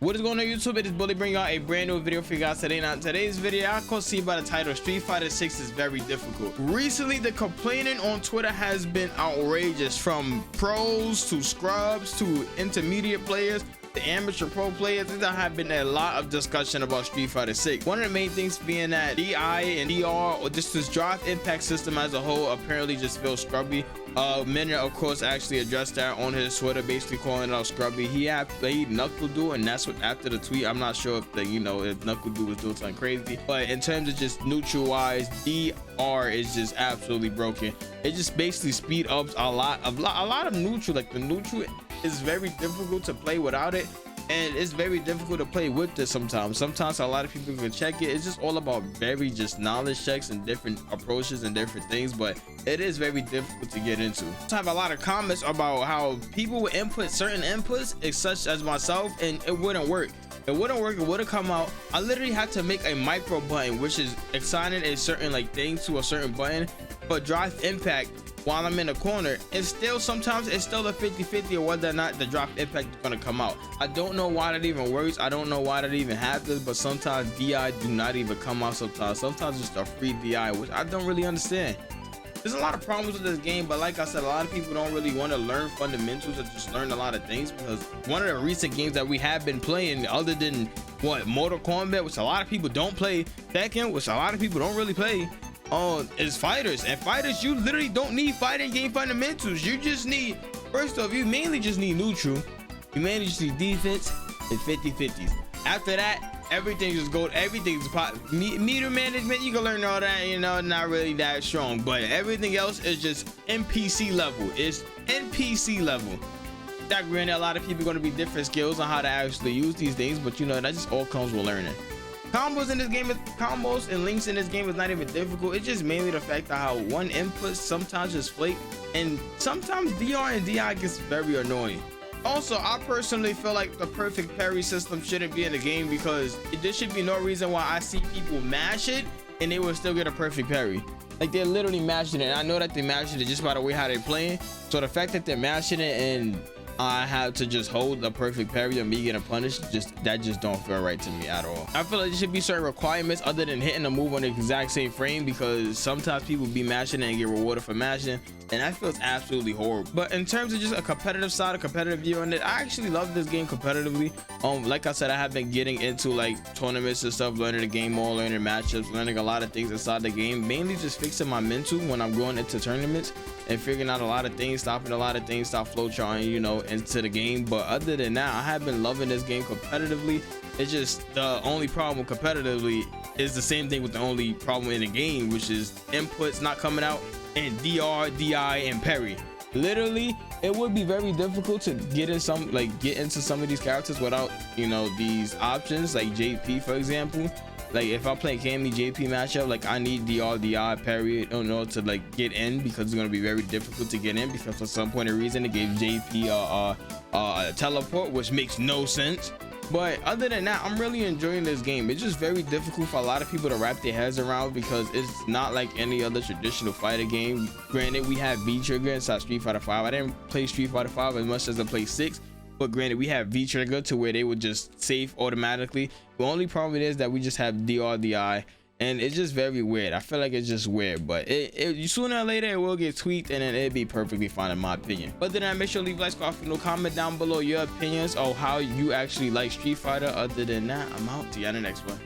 What is going on YouTube? It is Bully bringing out a brand new video for you guys today. Now today's video, I can see by the title, Street Fighter 6 is very difficult. Recently the complaining on Twitter has been outrageous, from pros to scrubs to intermediate players, the amateur pro players. There have been a lot of discussion about Street Fighter 6. One of the main things being that DI and DR, or just this drive impact system as a whole, apparently just feels scrubby. Mena of course actually addressed that on his Twitter, basically calling it out scrubby. He had played Knuckle Duel, and that's what after the tweet, I'm not sure if if Knuckle Duel was doing something crazy, but in terms of just neutral wise, DR is just absolutely broken. It just basically speed ups a lot of neutral. Like the neutral is very difficult to play without it, and it's very difficult to play with this sometimes. A lot of people can check it. It's just all about very just knowledge checks and different approaches and different things, but it is very difficult to get into. I have a lot of comments about how people would input certain inputs, such as myself, and it wouldn't work. It wouldn't work. It would have come out. I literally had to make a micro button, which is assigning a certain thing to a certain button, but drive impact while I'm in the corner, and still sometimes it's still a 50-50 or whether or not the drop impact is going to come out. I don't know why that even works. I don't know why that even happens, but sometimes DI do not even come out. Sometimes just a free DI, which I don't really understand. There's a lot of problems with this game, but like I said, a lot of people don't really want to learn fundamentals or just learn a lot of things, because one of the recent games that we have been playing, other than Mortal Kombat, which a lot of people don't play, Tekken, which a lot of people don't really play, is fighters. And fighters, you literally don't need fighting game fundamentals. You just need, first off, you mainly just need neutral, you mainly just need defense and 50-50s. After that, everything just goes, everything's meter management, you can learn all that, not really that strong, but everything else is just NPC level. It's NPC level. That granted, a lot of people are going to be different skills on how to actually use these things, but that just all comes with learning. Combos in this game, combos and links in this game is not even difficult. It's just mainly the fact that how one input sometimes just flake, and sometimes DR and DI gets very annoying. Also, I personally feel like the perfect parry system shouldn't be in the game, because there should be no reason why I see people mash it and they will still get a perfect parry. Like, they're literally mashing it, and I know that they mashing it just by the way how they're playing. So the fact that they're mashing it and I have to just hold the perfect parry and me getting punished, that just don't feel right to me at all. I feel like there should be certain requirements other than hitting a move on the exact same frame, because sometimes people be mashing and get rewarded for mashing, and that feels absolutely horrible. But in terms of just a competitive side, a competitive view on it, I actually love this game competitively. Like I said, I have been getting into tournaments and stuff, learning the game more, learning matchups, learning a lot of things inside the game, mainly just fixing my mental when I'm going into tournaments and figuring out a lot of things, stopping a lot of things, stop flow charting, into the game. But other than that, I have been loving this game competitively. It's just the only problem competitively is the same thing with the only problem in the game, which is inputs not coming out, and DR, DI, and parry. Literally, it would be very difficult to get into some of these characters without these options, like JP for example. Like if I play Cammy JP matchup, I need DR, DI, parry in order to get in, because it's going to be very difficult to get in, because for some point of reason it gave JP a teleport, which makes no sense. But other than that, I'm really enjoying this game. It's just very difficult for a lot of people to wrap their heads around, because it's not like any other traditional fighter game. Granted, we have V trigger inside Street Fighter 5. I didn't play Street Fighter 5 as much as I played 6, but granted, we have V trigger to where they would just save automatically. The only problem is that we just have DR, DI, and it's just very weird. I feel like it's just weird, but sooner or later it will get tweaked, and then it'll be perfectly fine in my opinion. But then make sure to leave likes, comment down below your opinions on how you actually like Street Fighter. Other than that, I'm out. See you on the next one.